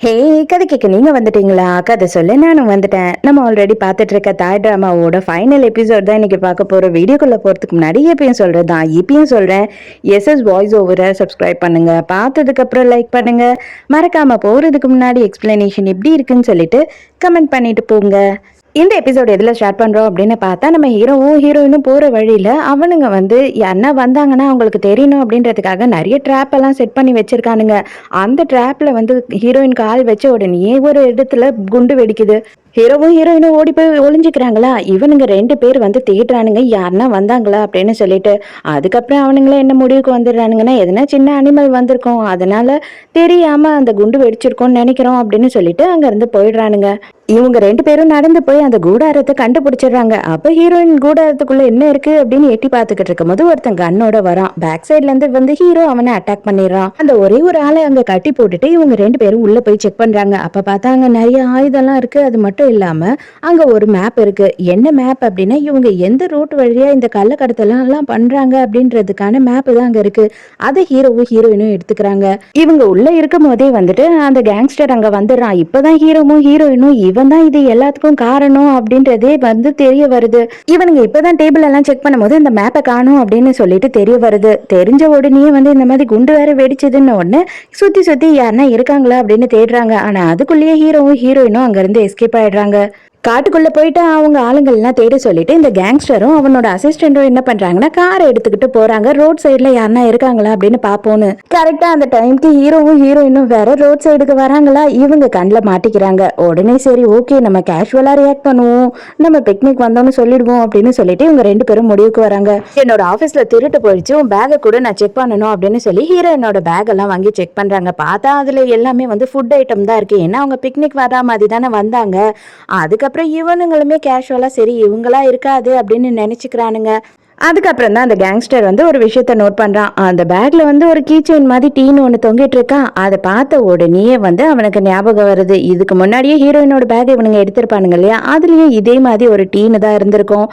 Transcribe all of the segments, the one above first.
ஹே, கதை கேட்க நீங்க வந்துட்டீங்களா? கதை சொல்ல நானும் வந்துட்டேன். நம்ம ஆல்ரெடி பார்த்துட்டு இருக்க தாய் டிராமாவோட ஃபைனல் எபிசோட் தான் இன்னைக்கு பார்க்க போறோம். வீடியோக்குள்ள போறதுக்கு முன்னாடி எப்பயும் சொல்றதுதான், இப்பயும் சொல்றேன். எஸ்எஸ் வாய்ஸ் ஓவரை சப்ஸ்கிரைப் பண்ணுங்க, பார்த்ததுக்கு அப்புறம் லைக் பண்ணுங்க, மறக்காம போறதுக்கு முன்னாடி எக்ஸ்பிளனேஷன் எப்படி இருக்குன்னு சொல்லிட்டு கமெண்ட் பண்ணிட்டு போங்க. இந்த எபிசோட் எதில் ஸ்டார்ட் பண்ணுறோம் அப்படின்னு பார்த்தா, நம்ம ஹீரோவும் ஹீரோயினும் போகிற வழியில் அவனுங்க வந்து யாருன்னா வந்தாங்கன்னா அவங்களுக்கு தெரியணும் அப்படின்றதுக்காக நிறைய ட்ராப் எல்லாம் செட் பண்ணி வச்சிருக்கானுங்க. அந்த ட்ராப்பில் வந்து ஹீரோயின் கால் வச்ச உடனே ஒரு இடத்துல குண்டு வெடிக்குது. ஹீரோவும் ஹீரோயினும் ஓடி போய் ஒளிஞ்சுக்கிறாங்களா. இவனுங்க 2 பேர் வந்து தேடுறானுங்க யாருன்னா வந்தாங்களா அப்படின்னு சொல்லிட்டு. அதுக்கப்புறம் அவனுங்களே என்ன முடிவுக்கு வந்துடுறானுங்கன்னா, எதனா சின்ன அனிமல் வந்திருக்கோம், அதனால தெரியாம அந்த குண்டு வெடிச்சிருக்கோம்னு நினைக்கிறோம் அப்படின்னு சொல்லிட்டு அங்க இருந்து போயிடுறானுங்க. இவங்க 2 பேரும் நடந்து போய் அந்த கூடாரத்தை கண்டுபிடிச்சிடுறாங்க. அப்ப ஹீரோயின் கூடாரத்துக்குள்ள என்ன இருக்கு அப்படின்னு எட்டி பார்த்துக்கிட்டு இருக்கும் போது ஒருத்தன் கண்ணோட வரான். பேக் சைட்ல இருந்து வந்து ஹீரோ அவனை அட்டாக் பண்ணிடுறான். அந்த ஒரே ஒரு ஆளை அங்க கட்டி போட்டுட்டு இவங்க 2 பேரும் உள்ள போய் செக் பண்றாங்க. அப்ப பார்த்தா அங்க நிறைய ஆயுதம்லாம் இருக்கு. அது மட்டும் இல்லாம அங்க ஒரு மேப் இருக்கு. என்ன மேப் அப்படின்னா, இவங்க எந்த ரூட் வழியா இந்த கள்ளக்கடத்தலாம் பண்றாங்க அப்படின்றதுக்கான மேப் தான் அங்க இருக்கு. அதை ஹீரோவும் ஹீரோயினும் எடுத்துக்கிறாங்க. இவங்க உள்ள இருக்கும் போதே வந்துட்டு அந்த கேங்ஸ்டர் அங்க வந்துடுறான். இப்பதான் ஹீரோவும் ஹீரோயினும் இவன் தான் இது எல்லாத்துக்கும் காரணம் அப்படின்றதே வந்து தெரிய வருது. இவனுங்க இப்பதான் டேபிள் எல்லாம் செக் பண்ணும்போது இந்த மேப்பை காணும் அப்படின்னு சொல்லிட்டு தெரிய வருது. தெரிஞ்ச உடனே வந்து இந்த மாதிரி குண்டு வேற வெடிச்சதுன்னு ஒண்ணு சுத்தி சுத்தி யாருன்னா இருக்காங்களா அப்படின்னு தேடுறாங்க. ஆனா அதுக்குள்ளேயே ஹீரோவும் ஹீரோயினும் அங்க இருந்து எஸ்கேப் ஆயிடுறாங்க. காட்டுக்குள்ள போயிட்டு அவங்க ஆளுங்கள்லாம் தேட சொல்லிட்டு இந்த கேங்ஸ்டரும் அவனோட அசிஸ்டன்டும் என்ன பண்றாங்கன்னா, காரை எடுத்துக்கிட்டு போறாங்க. ரோட் சைட்ல யாருன்னா இருக்காங்களா அப்படின்னு பாப்போன்னு. கரெக்டா அந்த டைம்க்கு ஹீரோவும் ஹீரோயினும் வேற ரோட் சைடுக்கு வராங்களா. இவங்க கண்ணில் மாட்டிக்கிறாங்க. உடனே சரி ஓகே, நம்ம கேஷுவலா ரியாக்ட் பண்ணுவோம், நம்ம பிக்னிக் வந்தோம்னு சொல்லிடுவோம் அப்படின்னு சொல்லிட்டு இவங்க 2 பேரும் முடிவுக்கு வராங்க. என்னோட ஆபீஸ்ல திருட்டு போயிடுச்சு, உன் பேக்கை கூட நான் செக் பண்ணணும் அப்படின்னு சொல்லி ஹீரோயினோட பேக் எல்லாம் வாங்கி செக் பண்றாங்க. பார்த்தா அதுல எல்லாமே வந்து ஃபுட் ஐட்டம் தான் இருக்கு. ஏன்னா அவங்க பிக்னிக் வரா மாதிரி தானே வந்தாங்க. அதுக்கப்புறம் இவனுங்களுமே கேஷுவலா சரி இவங்களா இருக்காது அப்படின்னு நினைச்சுக்கிறானுங்க. அதுக்கப்புறம் தான் அந்த கேங்ஸ்டர் வந்து ஒரு விஷயத்த நோட் பண்றான். அந்த பேக்ல வந்து ஒரு கீ செயின் மாதிரி டீன்னு ஒன்று தொங்கிட்டு இருக்கான். அதை பார்த்த உடனே வந்து அவனுக்கு ஞாபகம் வருது, இதுக்கு முன்னாடியே ஹீரோயினோட பேக் இவனுங்க எடுத்திருப்பானுங்க இல்லையா, அதுலயும் இதே மாதிரி ஒரு டீனு தான் இருந்திருக்கும்.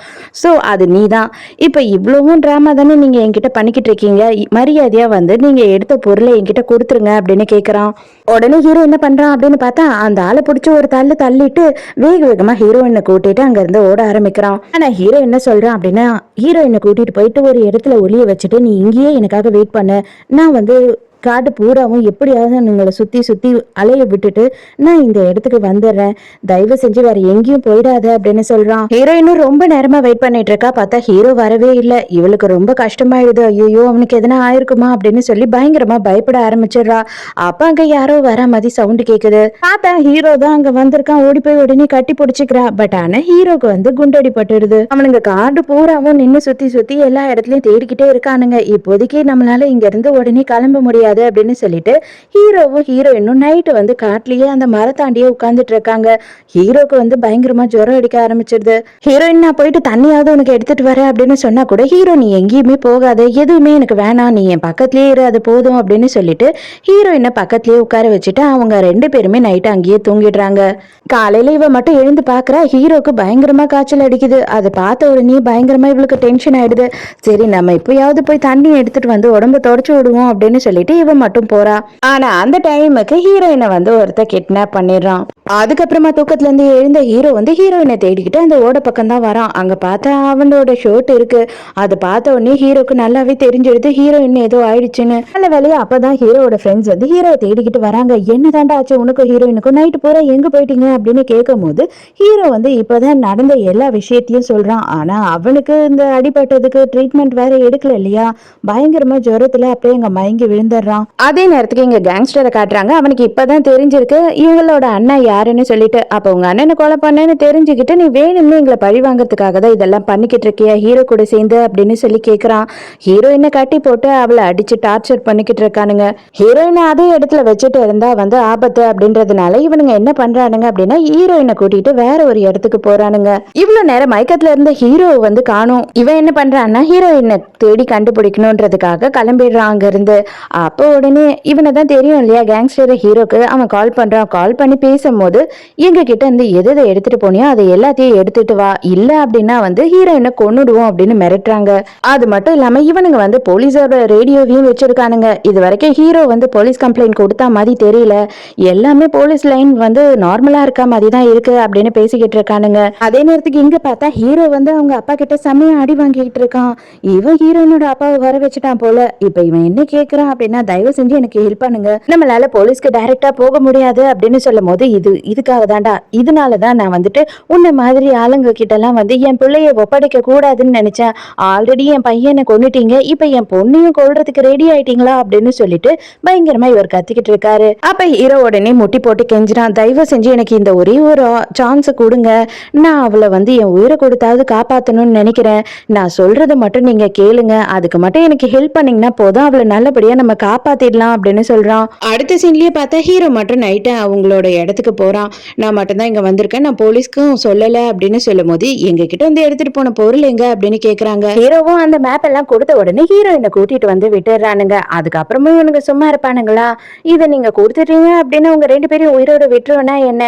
ஸோ அது நீ தான். இப்போ இவ்வளவும் ட்ராமா தானே நீங்க என்கிட்ட பண்ணிக்கிட்டு இருக்கீங்க, மரியாதையா வந்து நீங்க எடுத்த பொருளை என்கிட்ட கொடுத்துருங்க அப்படின்னு கேட்குறான். உடனே ஹீரோ என்ன பண்றான் அப்படின்னு பார்த்தா, அந்த ஆளை பிடிச்சி ஒரு தள்ளிட்டு வேக வேகமா ஹீரோயினை கூட்டிட்டு அங்க இருந்து ஓட ஆரம்பிக்கிறான். ஆனா ஹீரோ என்ன சொல்றான் அப்படின்னா, ஹீரோயினை கூட்டிட்டு போயிட்டு ஒரு இடத்துல ஒளிய வச்சுட்டு நீ இங்கேயே எனக்காக வெயிட் பண்ணு, நான் வந்து காடு பூராவும் எப்படியாவது நீங்களை சுத்தி சுத்தி அலைய விட்டுட்டு நான் இந்த இடத்துக்கு வந்துடுறேன், தயவு செஞ்சு வேற எங்கேயும் போயிடாத அப்படின்னு சொல்றான். ஹீரோயினும் ரொம்ப நேரமா வெயிட் பண்ணிட்டு இருக்கா. பார்த்தா ஹீரோ வரவே இல்லை. இவளுக்கு ரொம்ப கஷ்டமாயிடுது. ஐயோ அவனுக்கு எதனா ஆயிருக்குமா அப்படின்னு சொல்லி பயங்கரமா பயப்பட ஆரம்பிச்சிடுறா. அப்ப அங்க யாரோ வர மாதிரி சவுண்ட் கேக்குது. பார்த்தா ஹீரோ தான் அங்க வந்திருக்கான். ஓடி போய் உடனே கட்டி பிடிச்சிக்கிறா. பட் ஆனா ஹீரோக்கு வந்து குண்டடி பட்டுடுது. அவனுங்க காடு பூராவும் நின்று சுத்தி சுத்தி எல்லா இடத்துலயும் தேடிக்கிட்டே இருக்கானுங்க. இப்போதைக்கு நம்மளால இங்க இருந்து உடனே கிளம்ப முடியாது அப்படின்னு சொல்லிட்டு ஹீரோவும் ஹீரோயினும் நைட்டு வந்து காட்டுலயே அந்த மரத்தாண்டியே உட்கார்ந்துட்டு இருக்காங்க. ஹீரோக்கு வந்து பயங்கரமா ஜுரம் அடிக்க ஆரம்பிச்சிருது. ஹீரோயின் நான் போயிட்டு தண்ணியாவது உனக்கு எடுத்துட்டு வரேன் அப்படின்னு சொன்னா கூட ஹீரோ நீ எங்கேயுமே போகாத, எதுவுமே எனக்கு வேணாம், நீ என் பக்கத்துலயே இரு, அது போதும் அப்படின்னு சொல்லிட்டு ஹீரோயினை பக்கத்துலயே உட்கார வச்சுட்டு அவங்க 2 பேருமே நைட்டு அங்கேயே தூங்கிடுறாங்க. காலையில இவ மட்டும் எழுந்து பாக்குறா. ஹீரோக்கு பயங்கரமா காய்ச்சல் அடிக்குது. அதை பார்த்த உடனே பயங்கரமா இவளுக்கு டென்ஷன் ஆயிடுது. சரி நம்ம இப்பயாவது போய் தண்ணி எடுத்துட்டு வந்து உடம்ப தொடச்சு விடுவோம் அப்படின்னு சொல்லிட்டு இவன் மட்டும் போறா. ஆனா அந்த டைமுக்கு ஹீரோயினை வந்து ஒருத்த கிட்னாப் பண்ணிடுறான். அதுக்கப்புறமா தூக்கத்துல இருந்து எழுந்த ஹீரோ வந்து ஹீரோயினை தேடிக்கிட்டு அந்த ஓட பக்கம் தான் வரான். அங்க பார்த்தா அவனோட ஷர்ட் இருக்கு. அதை பார்த்த உடனே ஹீரோக்கு நல்லாவே தெரிஞ்சிடுது ஹீரோயின் ஏதோ ஆயிடுச்சுன்னு. நல்ல வேலையா அப்பதான் ஹீரோட ஃப்ரெண்ட்ஸ் வந்து ஹீரோவை தேடிக்கிட்டு வராங்க. என்னதாண்டா ஆச்சு உனக்கும் ஹீரோயினுக்கும், நைட்டு பூரா எங்க போயிட்டீங்க அப்படின்னு கேட்கும் போது ஹீரோ வந்து இப்பதான் நடந்த எல்லா விஷயத்தையும் சொல்றான். ஆனா அவனுக்கு இந்த அடிபட்டதுக்கு ட்ரீட்மெண்ட் வேற எடுக்கல இல்லையா, பயங்கரமா ஜுரத்துல அப்படியே இங்க மயங்கி விழுந்துடுறான். அதே நேரத்துக்கு இங்க கேங்ஸ்டரை காட்டுறாங்க. அவனுக்கு இப்பதான் தெரிஞ்சிருக்கு இவங்களோட அண்ணன் யாருன்னு சொல்லிட்டு. அப்ப உங்க அண்ணனை கொலை பண்ணேன்னு தெரிஞ்சுக்கிட்டு நீ வேணும்னு எங்களை பழி வாங்கறதுக்காக தான் இதெல்லாம் பண்ணிக்கிட்டு இருக்கியா ஹீரோ கூட சேர்ந்து அப்படின்னு சொல்லி கேக்குறான். ஹீரோயினை கட்டி போட்டு அவளை அடிச்சு டார்ச்சர் பண்ணிக்கிட்டு இருக்கானுங்க. ஹீரோயினை அதே இடத்துல வச்சுட்டு இருந்தா வந்து ஆபத்து அப்படின்றதுனால இவனுங்க என்ன பண்றானுங்க அப்படின்னா, ஹீரோயினை கூட்டிட்டு வேற ஒரு இடத்துக்கு போறானுங்க. இவ்வளவு நேரம் மயக்கத்துல இருந்த ஹீரோ வந்து காணும். இவன் என்ன பண்றான்னா ஹீரோயினை தேடி கண்டுபிடிக்கணும்ன்றதுக்காக கிளம்பிடுறான் அங்க இருந்து. அப்போ உடனே இவனை தான் தெரியும் இல்லையா கேங்ஸ்டர் ஹீரோக்கு. அவன் கால் பண்றான். கால் பண்ணி பேசும்போது போது எங்க கிட்ட இருந்து எதை எடுத்துட்டு போனியோ அதை எல்லாத்தையும் எடுத்துட்டு வா, இல்ல அப்படின்னா வந்து ஹீரோயினை கொன்னுடுவோம் அப்படின்னு மிரட்டுறாங்க. அது மட்டும் இல்லாம இவனுங்க வந்து போலீஸோட ரேடியோவையும் வச்சிருக்கானுங்க. இது வரைக்கும் ஹீரோ வந்து போலீஸ் கம்ப்ளைண்ட் கொடுத்தா மாதிரி தெரியல, எல்லாமே போலீஸ் லைன் வந்து நார்மலா இருக்க மாதிரி தான் இருக்கு அப்படின்னு பேசிக்கிட்டு இருக்கானுங்க. அதே நேரத்துக்கு இங்க பார்த்தா ஹீரோ வந்து அவங்க அப்பா கிட்ட செம்மையா அடி வாங்கிட்டு இருக்கான். இவன் ஹீரோயினோட அப்பாவை வர வச்சுட்டான் போல. இப்ப இவன் என்ன கேக்குறான் அப்படின்னா, தயவு செஞ்சு எனக்கு ஹெல்ப் பண்ணுங்க, நம்மளால போலீஸ்க்கு டைரக்டா போக முடியாது அப்படின்னு சொல்லும் போது, இதுக்காக தான்டா, இதனாலதான் நான் வந்துட்டு உன்ன மாதிரி ஆளுங்க கிட்ட எல்லாம் வந்து என் பிள்ளைய ஒப்படைக்க கூடாதுன்னு நினைச்சேன். ஆல்ரெடி என் பையனை கொன்னுட்டீங்க, இப்ப என் பொண்ணையும் கொல்றதுக்கு ரெடி ஆயிட்டீங்களா அப்படின்னு சொல்லிட்டு பயங்கரமா இவர் கத்திக்கிட்டு இருக்காரு. அப்ப ஹீரோ உடனே முட்டி போட்டு கெஞ்சிரான், தயவு செஞ்சு எனக்கு இந்த ஒரே ஒரு சான்ஸ் கொடுங்க, நான் அவளை வந்து என் உயிரை கொடுத்தாவது காப்பாத்தணும்னு நினைக்கிறேன், நான் சொல்றதை மட்டும் நீங்க கேளுங்க, அதுக்கு மட்டும் எனக்கு ஹெல்ப் பண்ணீங்கன்னா போதும், அவளை நல்லபடியா நம்ம காப்பாத்திடலாம் அப்படின்னு சொல்றான். அடுத்த சீன்லயே பார்த்தா ஹீரோ மட்டும் நைட்டு அவங்களோட இடத்துக்கு போறான். நான் மட்டும்தான் இங்க வந்திருக்கேன், நான் போலீஸ்க்கும் சொல்லல அப்படின்னு சொல்லும் போது, எங்க கிட்ட வந்து எடுத்துட்டு போன பொருள் எங்க அப்படின்னு கேக்குறாங்க. ஹீரோவும் அந்த மேப் எல்லாம் கொடுத்த உடனே ஹீரோயினை கூட்டிட்டு வந்து விட்டுறானுங்க. அதுக்கப்புறமும் இவனுங்க சும்மா இருப்பானுங்களா, இதை நீங்க கொடுத்துட்டீங்க அப்படின்னா உங்க 2 பேரும் உயிரோட விட்டுருவனா என்ன,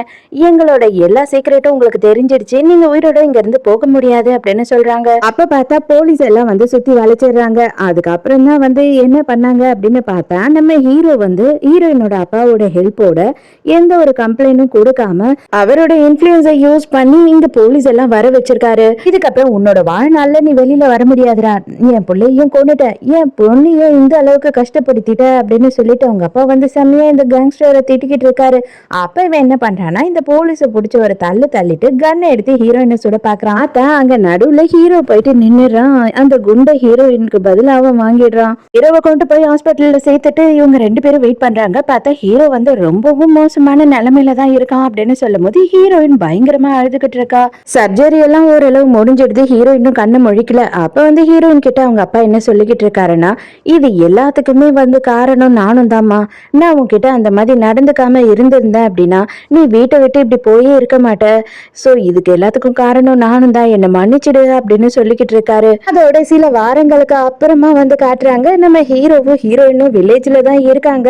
எங்களோட எல்லா சீக்கிரட்டும் உங்களுக்கு தெரிஞ்சிடுச்சு, நீங்க உயிரோட இங்க இருந்து போக முடியாது அப்படின்னு சொல்றாங்க. அப்ப பார்த்தா போலீஸ் எல்லாம் வந்து சுத்தி வளைச்சிடுறாங்க. அதுக்கப்புறம் தான் வந்து என்ன பண்ணாங்க அப்படின்னு பார்த்தா, நம்ம ஹீரோ வந்து ஹீரோயினோட அப்பாவோட ஹெல்ப்போட எந்த ஒரு கம்ப்ளைண்டும் கொடுக்காம அவரோட இன்ஃபுளுன்ஸை யூஸ் பண்ணி இங்க போலீஸ் எல்லாம் வர வச்சிருக்காரு. இதுக்கப்புறம் உன்னோட வாழ்நாள்ல நீ வெளியில வர முடியாதுடா, என் பிள்ளையும் கொண்டுட்ட, என் பொண்ணையும் இந்த அளவுக்கு கஷ்டப்படுத்திட்ட அப்படின்னு சொல்லிட்டு அவங்க அப்பா வந்து செம்மையா இந்த கேங்ஸ்டரை திட்டிக்கிட்டு இருக்காரு. அப்ப இவன் என்ன பண்றான்னா, இந்த போலீஸை பிடிச்ச ஒரு தள்ளிட்டு கன்னை எடுத்து ஹீரோயினை சுட பாக்குறான். அங்க நடுவுல ஹீரோ போயிட்டு நின்னுறான். அந்த குண்டை ஹீரோயினுக்கு பதிலா அவன் வாங்கிடுறான். ஹீரோவை கொண்டு போய் ஹாஸ்பிட்டல்ல சேர்த்துட்டு இவங்க 2 பேரும் வெயிட் பண்றாங்க. பார்த்தா ஹீரோ வந்து ரொம்பவும் மோசமான நிலைமையில தான் இருக்கான் அப்படின்னு சொல்லும் போது ஹீரோயின் பயங்கரமா அழுதுகிட்டு இருக்கா. சர்ஜரி எல்லாம் ஓரளவு முடிஞ்சிடுது, ஹீரோயினும் கண்ணை முழிக்கல. அப்ப வந்து ஹீரோயின் கிட்ட அவங்க அப்பா என்ன சொல்லிக்கிட்டு இருக்காருன்னா, இது எல்லாத்துக்குமே வந்து காரணம் நானும் தாம்மா, நான் உன்கிட்ட அந்த மாதிரி நடந்துக்காம இருந்திருந்தேன் அப்படின்னா நீ வீட்டை விட்டு இப்படி போயே இருக்க மாட்ட, சோ இதுக்கு எல்லாத்துக்கும் காரணம் நானும் தான், என்ன மன்னிச்சிடு அப்படின்னு சொல்லிக்கிட்டு இருக்காரு. அதோட சில வாரங்களுக்கு அப்புறமா வந்து காட்டுறாங்க, நம்ம ஹீரோவும் ஹீரோயினும் வில்லேஜ்ல தான் இருக்காங்க.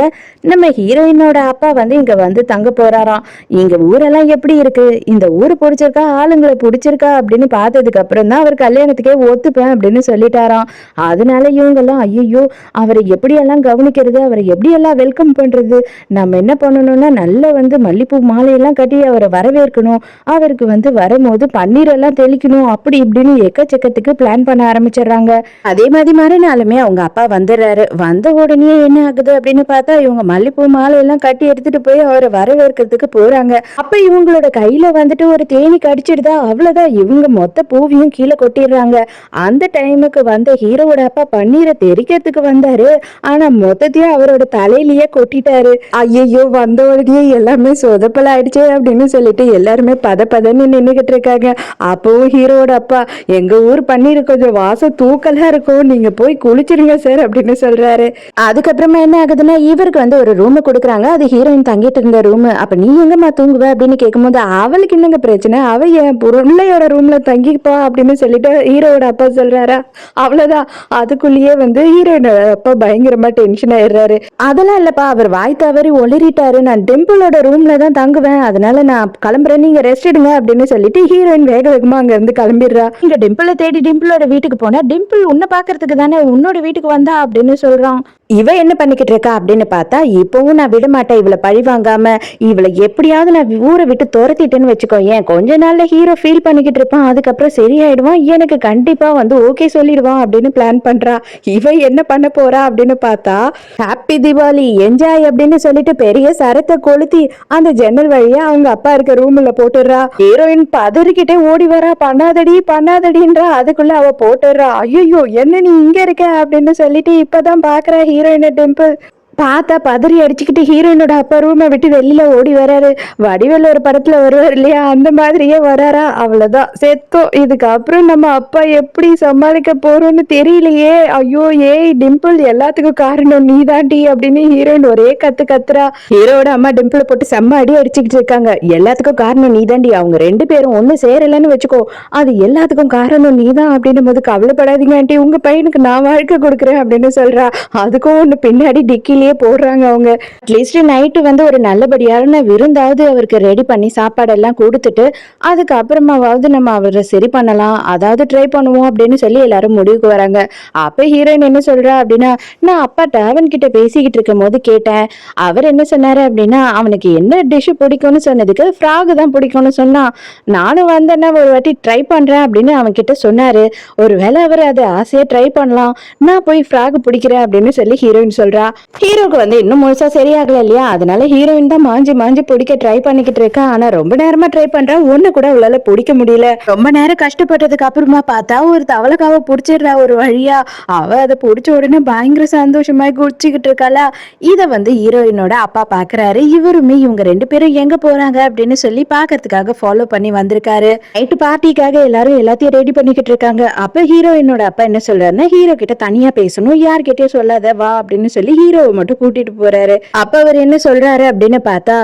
நம்ம ஹீரோயினோட அப்பா வந்து இங்க வந்து தங்க போறாராம். இங்க ஊரெல்லாம் எப்படி இருக்கு, இந்த ஊரு பிடிச்சிருக்கா, ஆளுங்களை பிடிச்சிருக்கா அப்படின்னு பார்த்ததுக்கு அப்புறம் தான் அவர் கல்யாணத்துக்கே ஒத்துப்பேன் அப்படின்னு சொல்லிட்டாராம். அதனால இவங்க எல்லாம் ஐயோ அவரை எப்படியெல்லாம் கவனிக்கிறது, அவரை எப்படியெல்லாம் வெல்கம் பண்றது, நம்ம என்ன பண்ணணும்னா நல்ல வந்து மல்லிப்பூ மாலையெல்லாம் கட்டி அவரை வரவேற்கணும், அவருக்கு வந்து வரும்போது பன்னீர் எல்லாம் தெளிக்கணும், அப்படி இப்படின்னு எக்கச்சக்கத்துக்கு பிளான் பண்ண ஆரம்பிச்சிடுறாங்க. அதே மாதிரி மறுநாளுமே அவங்க அப்பா வந்துடுறாரு. வந்த உடனே என்ன ஆகுது அப்படின்னு பார்த்தா, இவங்க மல்லிப்பூ மாலை எல்லாம் கட்டி எடுத்துட்டு போய் அவரை வரவேற்கிறதுக்கு போறாங்க. அப்ப இவங்களோட கையில வந்துட்டு ஒரு தேனி கடிச்சிடுதா, அவ்வளவுதான், இவங்க மொத்த பூவையும் கீழே கொட்டிடுறாங்க. அந்த டைமுக்கு வந்த ஹீரோவோட அப்பா பன்னீரை தெரிக்கிறதுக்கு வந்தாரு, ஆனா மொத்தத்தையும் அவரோட தலையிலேயே கொட்டிட்டாரு. ஐயோ வந்த உடனே எல்லாமே சொதப்பல ஆயிடுச்சு அப்படின்னு சொல்லிட்டு எல்லாருமே பதன்னு நின்னுகிட்டு இருக்காங்க. அப்பவும் ஹீரோவோட அப்பா, எங்க ஊர் பன்னீர் கொஞ்சம் வாசம் தூக்கலா இருக்கும், நீங்க போய் குளிச்சிருங்க சார் அப்படின்னு சொல்றாரு. அதுக்கப்புறமா என்ன ஆகுதுன்னா, இவருக்கு வந்து ஒரு ரூம் கொடுக்குறாங்க, அது ஹீரோயின் தங்கிட்டு இருந்த ரூம். அப்ப நீ எங்கம்மா தூங்குவ அப்படின்னு கேட்கும்போது, அவளுக்கு என்னங்க பிரச்சனை, அவ என் பிள்ளையோட ரூம்ல தங்கிப்பா அப்படின்னு சொல்லிட்டு ஹீரோவோட அப்பா சொல்றாரா. அவ்வளவுதான், அதுக்குள்ளேயே வந்து ஹீரோயினோட அப்பா பயங்கரமா டென்ஷன் ஆயிடுறாரு. அதெல்லாம் இல்லப்பா, அவர் வாய் தவறி ஒளிரிட்டாரு, நான் டிம்பிளோட ரூம்ல தான் தங்குவேன், அதனால நான் கிளம்புறேன், நீங்க ரெஸ்ட் எடுங்க அப்படின்னு சொல்லிட்டு ஹீரோயின் வேக வேகமா அங்க இருந்து கிளம்பிடுறா. இங்க டிம்பிளை தேடி டிம்பிளோட வீட்டுக்கு போனா, டிம்பிள் உன்னை பாக்குறதுக்கு தானே உன்னோட வீட்டுக்கு வந்தா அப்படின்னு சொல்றான். இவ என்ன பண்ணிக்கிட்டு இருக்கா அப்படின்னு பார்த்தா, இப்பவும் நான் விட மாட்டேன், இவளை பழி வாங்காம இவளை எப்படியாவது நான் ஊரை விட்டு துரத்திட்டேன்னு வச்சுக்கோ, ஏன் கொஞ்ச நாள்ல ஹீரோ ஃபீல் பண்ணிக்கிட்டு இருப்பான், அதுக்கப்புறம் சரியாயிடுவான், எனக்கு கண்டிப்பா வந்து ஓகே சொல்லிடுவான் அப்படின்னு பிளான் பண்றா. இவ என்ன பண்ண போறா அப்படின்னு பார்த்தா, ஹாப்பி தீபாவளி என்ஜாய் அப்படின்னு சொல்லிட்டு பெரிய சரத்தை கொளுத்தி அந்த ஜன்னல் வழியா அவங்க அப்பா இருக்க ரூம்ல போட்டுடுறா. ஹீரோயின் பதறிக்கிட்டே ஓடி வரா, பண்ணாதடின்றா. அதுக்குள்ள அவ போட்டுடுறா. ஐயோ என்ன நீ இங்க இருக்க அப்படின்னு சொல்லிட்டு இப்பதான் பாக்குறா ஹீரோயின டிம்பிள். பார்த்தா பதறி அடிச்சுக்கிட்டு ஹீரோயினோட அப்பா ரூமை விட்டு வெளியில ஓடி வராரு. வடிவேல் ஒரு படத்துல வருவார் இல்லையா, அந்த மாதிரியே வராரா. அவ்வளவுதான் செத்தோம். இதுக்கப்புறம் நம்ம அப்பா எப்படி சமாளிக்க போறோம்னு தெரியலையே. ஐயோ ஏய் டிம்பிள், எல்லாத்துக்கும் காரணம் நீ தாண்டி அப்படின்னு ஹீரோயின் ஒரே கத்துறா. ஹீரோட அம்மா டிம்பிளை போட்டு செம்ம அடி அடிச்சுக்கிட்டு இருக்காங்க. எல்லாத்துக்கும் காரணம் நீ தாண்டி, அவங்க 2 பேரும் ஒண்ணு சேரலன்னு வச்சுக்கோ, அது எல்லாத்துக்கும் காரணம் நீ தான் அப்படின்னு போது, கவலைப்படாதீங்க ஆண்டி, உங்க பையனுக்கு நான் வாழ்க்கை கொடுக்குறேன் அப்படின்னு சொல்றா. அதுக்கும் ஒண்ணு பின்னாடி டிக்கிலேயே அப்படியே போடுறாங்க அவங்க. அட்லீஸ்ட் நைட்டு வந்து ஒரு நல்லபடியான விருந்தாவது அவருக்கு ரெடி பண்ணி சாப்பாடெல்லாம் கொடுத்துட்டு அதுக்கப்புறமாவது நம்ம அவரை சரி பண்ணலாம், அதாவது ட்ரை பண்ணுவோம் அப்படின்னு சொல்லி எல்லாரும் முடிவுக்கு வராங்க. அப்ப ஹீரோயின் என்ன சொல்றா அப்படின்னா, நான் அப்பாட்ட அவன்கிட்ட பேசிக்கிட்டு இருக்கும் போது கேட்டேன். அவர் என்ன சொன்னாரு அப்படின்னா, அவனுக்கு என்ன டிஷ் பிடிக்கும்னு சொன்னதுக்கு ஃப்ராக் தான் பிடிக்கும்னு சொன்னான். நானும் வந்தேன்னா ஒரு வாட்டி ட்ரை பண்றேன் அப்படின்னு அவன் கிட்ட சொன்னாரு. ஒருவேளை அவர் அதை ஆசையா ட்ரை பண்ணலாம், நான் போய் ஃப்ராக் பிடிக்கிறேன் அப்படின்னு சொல்லி ஹீரோயின் சொல்றா. ஹீரோக்கு வந்து இன்னும் முழுசா சரியாகல இல்லையா, அதனால ஹீரோயின் தான் மாஞ்சி மாஞ்சி பிடிக்க ட்ரை பண்ணிக்கிட்டு இருக்கா. ஆனா ரொம்ப நேரமா ட்ரை பண்றா, ஒண்ணு கூட அவளால பிடிக்க முடியல. ரொம்ப நேரம் கஷ்டப்பட்டதுக்கு அப்புறமா பார்த்தா ஒரு தவளைக்காவை பிடிச்சிடுறா ஒரு வழியா. அவ அதை பிடிச்ச உடனே பயங்கர சந்தோஷமா குடிச்சுக்கிட்டு இருக்காளா. இத வந்து ஹீரோயினோட அப்பா பாக்குறாரு. இவருமே இவங்க 2 பேரும் எங்க போறாங்க அப்படின்னு சொல்லி பாக்கிறதுக்காக ஃபாலோ பண்ணி வந்திருக்காரு. நைட்டு பார்ட்டிக்காக எல்லாரும் எல்லாத்தையும் ரெடி பண்ணிக்கிட்டு இருக்காங்க. அப்ப ஹீரோயினோட அப்பா என்ன சொல்றாருன்னா, ஹீரோ கிட்ட தனியா பேசணும், யார்கிட்டயும் சொல்லாத வா அப்படின்னு சொல்லி ஹீரோவை மட்டும் கூட்டிட்டு போறாரு. அப்ப அவர் என்ன சொல்றாரு அப்படின்னு பார்த்தா,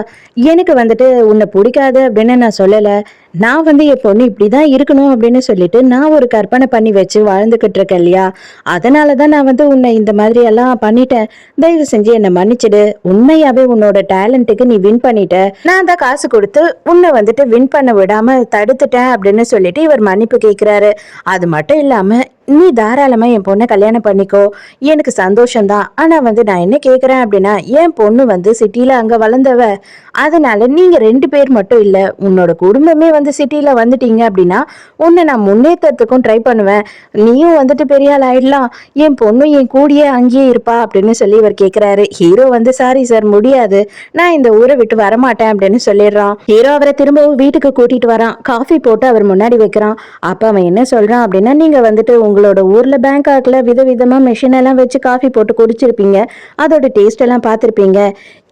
எனக்கு வந்துட்டு உன்னை பிடிக்காது அப்படின்னு நான் சொல்லல, நான் வந்து என் பொண்ணு இப்படிதான் இருக்கணும் அப்படின்னு சொல்லிட்டு நான் ஒரு கற்பனை பண்ணி வச்சு வாழ்ந்துகிட்டு இருக்கேன் இல்லையா, அதனாலதான் நான் வந்து உன்னை இந்த மாதிரி எல்லாம் பண்ணிட்டேன், தயவு செஞ்சு என்னை மன்னிச்சிடு, உண்மையாவே உன்னோட டேலண்ட்டுக்கு நீ வின் பண்ணிட்ட, நான் தான் காசு கொடுத்து உன்னை வந்துட்டு வின் பண்ண விடாம தடுத்துட்டேன் அப்படின்னு சொல்லிட்டு இவர் மன்னிப்பு கேட்கிறாரு. அது மட்டும் இல்லாம நீ தாராளமா என் பொண்ணை கல்யாணம் பண்ணிக்கோ, எனக்கு சந்தோஷம்தான், ஆனா வந்து நான் என்ன கேக்குறேன் அப்படின்னா, என் பொண்ணு வந்து சிட்டில அங்க வளர்ந்தவ, அதனால நீங்க 2 பேர் மட்டும் இல்ல, உன்னோட குடும்பமே வந்து சிட்டில வந்துட்டீங்க அப்படின்னா உன்னை நான் முன்னேற்றத்துக்கும் ட்ரை பண்ணுவேன், நீயும் வந்துட்டு பெரிய ஆள் ஆயிடலாம், என் பொண்ணும் என் கூடியே அங்கேயே இருப்பா அப்படின்னு சொல்லி இவர் கேக்குறாரு. ஹீரோ வந்து சாரி சார் முடியாது, நான் இந்த ஊரை விட்டு வரமாட்டேன் அப்படின்னு சொல்லிடுறான். ஹீரோ அவரை திரும்பவும் வீட்டுக்கு கூட்டிட்டு வரான். காஃபி போட்டு அவர் முன்னாடி வைக்கிறான். அப்ப அவன் என்ன சொல்றான் அப்படின்னா, நீங்க வந்துட்டு உங்களோட ஊர்ல பேங்காக்ல விதவிதமா மெஷின் எல்லாம் வச்சு காஃபி போட்டு குடிச்சிருப்பீங்க, அதோட டேஸ்ட் எல்லாம் பார்த்திருப்பீங்க.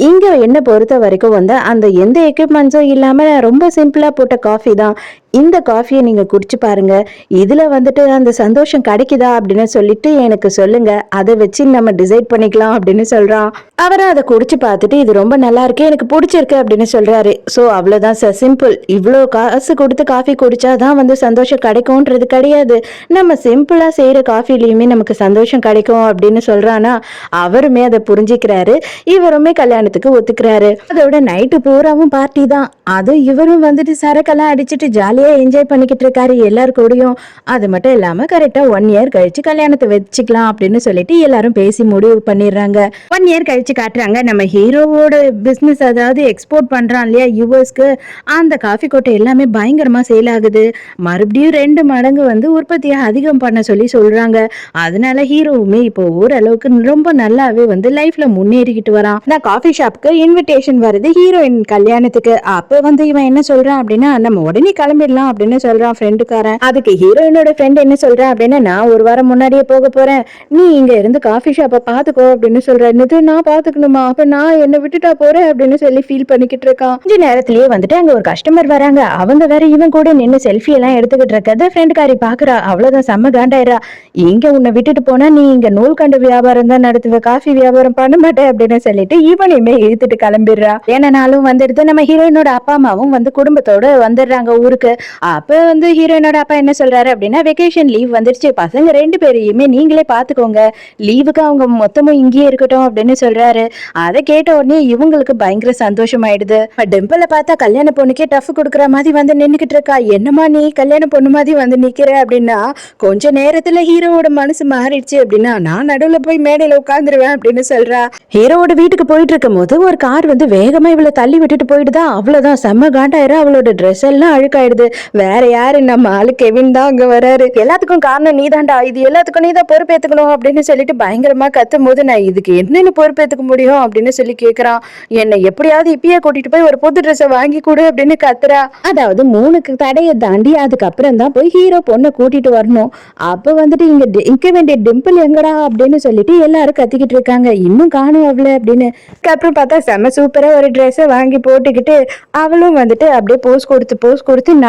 இங்க என்ன பொறுத்த வரைக்கும் வந்து அந்த எந்த எக்யூப்மெண்ட்ஸும் இல்லாம ரொம்ப சிம்பிளா போட்ட காஃபி தான். இந்த காஃபியை நீங்க குடிச்சு பாருங்க, இதுல வந்துட்டு அந்த சந்தோஷம் கிடைக்குதா அப்படின்னு சொல்லிட்டு எனக்கு சொல்லுங்க, அதை வச்சு நம்ம டிசைட் பண்ணிக்கலாம் அப்படின்னு சொல்றான். அவரும் அதை குடிச்சு பார்த்துட்டு இது ரொம்ப நல்லா இருக்கு, எனக்கு பிடிச்சிருக்கு அப்படின்னு சொல்றாரு. ஸோ அவ்வளவுதான் சார், சிம்பிள். இவ்வளோ காசு கொடுத்து காஃபி குடிச்சாதான் வந்து சந்தோஷம் கிடைக்கும்ன்றது கிடையாது, நம்ம சிம்பிளா செய்யற காஃபிலையுமே நமக்கு சந்தோஷம் கிடைக்கும் அப்படின்னு சொல்றானா. அவருமே அதை புரிஞ்சுக்கிறாரு. இவருமே கல்யாணத்துக்கு ஒத்துக்கிறாரு. அதோட நைட்டு பூராவும் பார்ட்டி தான். அதுவும் இவரும் வந்துட்டு சரக்கெல்லாம் அடிச்சுட்டு ஜாலியா என்ஜாய் பண்ணிக்கிட்டு இருக்காரு எல்லாரு கூடயும். அது மட்டும் இல்லாம கரெக்டா 1 இயர் கழிச்சு கல்யாணத்தை வச்சுக்கலாம் அப்படின்னு சொல்லிட்டு எல்லாரும் பேசி முடிவு பண்ணிடுறாங்க. 1 இயர் கழிச்சு காட்டுறாங்க நம்ம ஹீரோவோட பிசினஸ், அதாவது எக்ஸ்போர்ட் பண்றான் இல்லையா யூஎஸ்க்கு, அந்த காஃபி கோட்டை எல்லாமே பயங்கரமா சேல் ஆகுது. மறுபடியும் 2 மடங்கு வந்து உற்பத்தியை அதிகம் பண்ண சொல்லி சொல்றாங்க. அதனால ஹீரோவுமே இப்போ ஓரளவுக்கு ரொம்ப நல்லாவே வந்து லைஃப்ல முன்னேறிக்கிட்டு வரான். நான் காஃபி ஷாப்புக்கு இன்விடேஷன் வருது ஹீரோயின் கல்யாணத்துக்கு. அப்ப வந்து இவன் என்ன சொல்றான் அப்படின்னா, நம்ம உடனே கிளம்பிடலாம் அப்படின்னு சொல்றான் ஃப்ரெண்டுக்காரன். அதுக்கு ஹீரோயினோட ஃப்ரெண்ட் என்ன சொல்றான் அப்படின்னா, நான் 1 வாரம் முன்னாடியே போக போறேன், நீ இங்க இருந்து காஃபி ஷாப்பை பாத்துக்கோ அப்படின்னு சொல்றேன். என்னது நான் பாத்துக்கணுமா, அப்ப நான் என்ன விட்டுட்டா போறேன் அப்படின்னு சொல்லி ஃபீல் பண்ணிக்கிட்டு இருக்கான். கொஞ்ச நேரத்திலேயே வந்துட்டு அங்க ஒரு கஸ்டமர் வராங்க. அவங்க வேற இவன் கூட நின்று செல்ஃபி எல்லாம் எடுத்துக்கிட்டு இருக்கத ஃப்ரெண்டுக்காரி பாக்குறா. அவ்வளவுதான் செம்ம காண்டாயிரா. இங்க உன்னை விட்டுட்டு போனா நீ இங்க நூல்கண்டு வியாபாரம் தான் நடத்துவ, காஃபி வியாபாரம் பண்ண மாட்டேன் அப்படின்னு சொல்லிட்டு இவனையுமே இழுத்துட்டு கிளம்பிடுறா. ஏன்னா நாளும் வந்துடுது. நம்ம ஹீரோயினோட அப்பா அம்மாவும் வந்து குடும்பத்தோட வந்துடுறாங்க ஊருக்கு. அப்ப வந்து ஹீரோயினோட அப்பா என்ன சொல்றாரு அப்படின்னா, வெக்கேஷன் லீவ் வந்துருச்சு, பசங்க 2 பேரையுமே நீங்களே பாத்துக்கோங்க, லீவுக்கு அவங்க மொத்தமும் இங்கேயே இருக்கட்டும் அப்படின்னு சொல்றாரு. அதை கேட்ட உடனே இவங்களுக்கு பயங்கர சந்தோஷமாயிடுது. டிம்பிளை பார்த்தா கல்யாண பொண்ணுக்கே டஃப் கொடுக்குற மாதிரி வந்து நின்னுக்கிட்டு இருக்கா. என்னமா நீ கல்யாண பொண்ணு மாதிரி வந்து நிக்கிற அப்படின்னா, கொஞ்ச நேரத்துல ஹீரோவோட மனசு மாறிடுச்சு அப்படின்னா, நான் நடுவுல போய் மேடையில உட்கார்ந்துருவேன் அப்படின்னு சொல்றா. ஹீரோவோட வீட்டுக்கு போயிட்டு இருக்கும் போது ஒரு கார் வந்து வேகமா இவளை தள்ளி விட்டுட்டு போயிடுதா. அவ்வளவுதான் செம்ம காண்டாயிரம். அவளோட ட்ரெஸ் எல்லாம் அழுக்காயிடுது. வேற யாரு, நம்ம ஆளு கெவின் தான் அங்க வராரு. எல்லாத்துக்கும் காரணம் நீதான்டா, இது எல்லாத்துக்கும் நீதான் பொறுப்பேத்துக்கணும் அப்படின்னு சொல்லிட்டு பயங்கரமா கத்தும் போது, நான் இதுக்கு என்னன்னு பொறுப்பேத்துக்க முடியும் அப்படின்னு சொல்லி கேக்குறான். என்னை எப்படியாவது இப்பயே கூட்டிட்டு போய் ஒரு புது ட்ரெஸ் வாங்கி கொடு அப்படின்னு கத்துறா. அதாவது 3 தடையை தாண்டி அதுக்கப்புறம் தான் போய் ஹீரோ பொண்ணை கூட்டிட்டு வரணும். அப்ப வந்துட்டு இங்க இங்க வேண்டிய டிம்பிள் எங்கடா அப்படின்னு சொல்லிட்டு எல்லாரும் கத்திக்கிட்டு இருக்காங்க. இன்னும் காணும் அவளை அப்படின்னு. அப்புறம் பார்த்தா செம்ம சூப்பரா ஒரு ட்ரெஸ்ஸை வாங்கி போட்டுக்கிட்டு அவளும் வந்துட்டு அப்படியே போஸ் கொடுத்து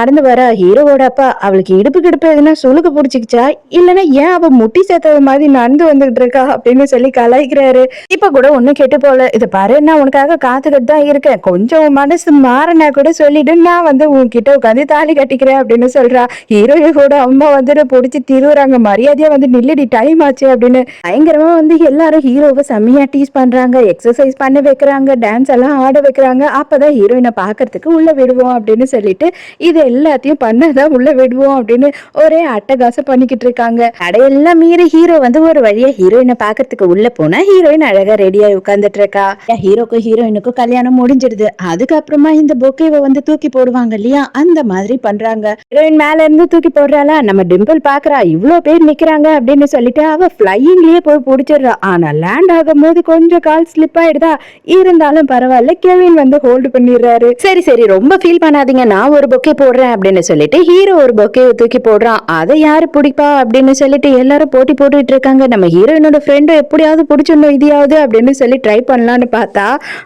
நடந்து வரா ஹீரோவோட அப்பா. அவளுக்கு இடுப்பு கிடுப்பு எதுனா சுளுக்கு புடிச்சுக்கிச்சா, இல்லன்னா ஏன் அவ முட்டி சேர்த்தது மாதிரி நடந்து வந்துகிட்டு இருக்கா அப்படின்னு சொல்லி கலாய்க்கிறாரு. இப்ப கூட ஒண்ணும் கெட்டு போல, இத பாரு நான் உனக்காக காத்துக்கிட்டு தான் இருக்கேன், கொஞ்சம் உன் மனசு மாறினா கூட சொல்லிடு, நான் உன்கிட்ட உட்காந்து தாலி கட்டிக்கிறேன் அப்படின்னு சொல்றா. ஹீரோயோட அம்மா புடிச்சு திருவுறாங்க, மரியாதையா நில்லுடி டைம் ஆச்சு அப்படின்னு. பயங்கரமா எல்லாரும் ஹீரோவை செம்மையா டீஸ் பண்றாங்க, எக்ஸசைஸ் பண்ண வைக்கிறாங்க, டான்ஸ் எல்லாம் ஆட வைக்கிறாங்க. அப்பதான் ஹீரோயினை பாக்குறதுக்கு உள்ள விடுவோம் அப்படின்னு சொல்லிட்டு இது எல்லாத்தையும் பண்ணதான் உள்ள விடுவோம் அப்படின்னு ஒரே அட்டகாசம் பண்ணிக்கிட்டு இருக்காங்க. அடையெல்லாம் மீறி ஹீரோ ஒரு வழியா ஹீரோயினை பாக்குறதுக்கு உள்ள போனா ஹீரோயின் அழகா ரெடியா உட்கார்ந்துட்டு இருக்கா. ஹீரோக்கும் ஹீரோயினுக்கும் கல்யாணம் முடிஞ்சிடுது. அதுக்கப்புறமா இந்த பொக்கேவை தூக்கி போடுவாங்க இல்லையா, அந்த மாதிரி பண்றாங்க. ஹீரோயின் மேல இருந்து தூக்கி போடுறாளா, நம்ம டிம்பிள் பாக்குறா இவ்வளவு பேர் நிக்கிறாங்க அப்படின்னு சொல்லிட்டு அவ பிளையிங்லயே போய் பிடிச்சிடுறா. ஆனா லேண்ட் ஆகும் போது கொஞ்சம் கால் ஸ்லிப் ஆயிடுதா, இருந்தாலும் பரவாயில்ல, கெவின் ஹோல்டு பண்ணிடுறாரு. சரி சரி ரொம்ப ஃபீல் பண்ணாதீங்க, நான் ஒரு பொக்கே போடுறேன் அப்படின்னு சொல்லிட்டு ஹீரோ ஒரு பொக்கேவை தூக்கி போடுறான். அதை யாரு பிடிப்பா அப்படின்னு சொல்லிட்டு எல்லாரும் போட்டி போட்டுட்டு இருக்காங்க. நம்ம ஹீரோயினோட ஃப்ரெண்டும் எப்படியாவது பிடிச்சிடணும் இதையாவது அப்படின்னு சொல்லி ட்ரை பண்ணலான்னு பார்த்தா,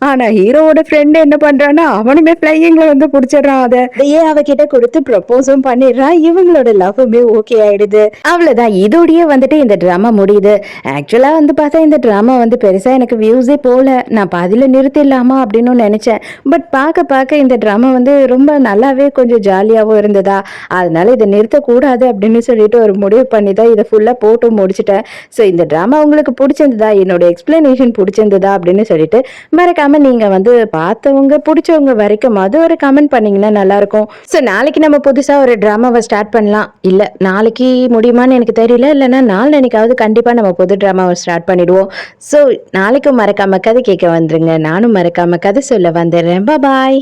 ஆனா ஹீரோவோட ஃப்ரெண்ட் என்ன பண்றான்னா அவனுமே பிளையிங்ல பிடிச்சிடறான். அதையே அவகிட்ட கொடுத்து ப்ரப்போஸும் பண்ணிடுறான். இவங்களோட லவ்வுமே ஓகே ஆயிடுது. அவ்வளவுதான், இதோடய இந்த டிராமா முடியுது. ஆக்சுவலா பார்த்தா இந்த டிராமா பெருசா எனக்கு வியூஸே போல, நான் பாதியில நிறுத்திடலாமா அப்படின்னு நினைச்சேன். பட் பார்க்க பார்க்க இந்த டிராமா ரொம்ப நல்லாவே கொஞ்சம் ஜாலியாகவும் இருந்ததா, அதனால இதை நிறுத்தக்கூடாது அப்படின்னு சொல்லிட்டு ஒரு முடிவு பண்ணி தான் இதை ஃபுல்லாக போட்டு முடிச்சிட்டேன். ஸோ இந்த ட்ராமா உங்களுக்கு பிடிச்சிருந்ததா, என்னோட எக்ஸ்பிளனேஷன் பிடிச்சிருந்ததா அப்படின்னு சொல்லிட்டு மறக்காம நீங்க பார்த்தவங்க பிடிச்சவங்க வரைக்கும் அது ஒரு கமெண்ட் பண்ணீங்கன்னா நல்லா இருக்கும். ஸோ நாளைக்கு நம்ம புதுசா ஒரு ட்ராமாவை ஸ்டார்ட் பண்ணலாம். இல்லை நாளைக்கு முடியுமான்னு எனக்கு தெரியல, இல்லைன்னா நாளைக்காவது கண்டிப்பா நம்ம புது ட்ராமாவை ஸ்டார்ட் பண்ணிடுவோம். ஸோ நாளைக்கும் மறக்காம கதை கேட்க வந்துருங்க, நானும் மறக்காம கதை சொல்ல வந்துடுறேன். பாய்.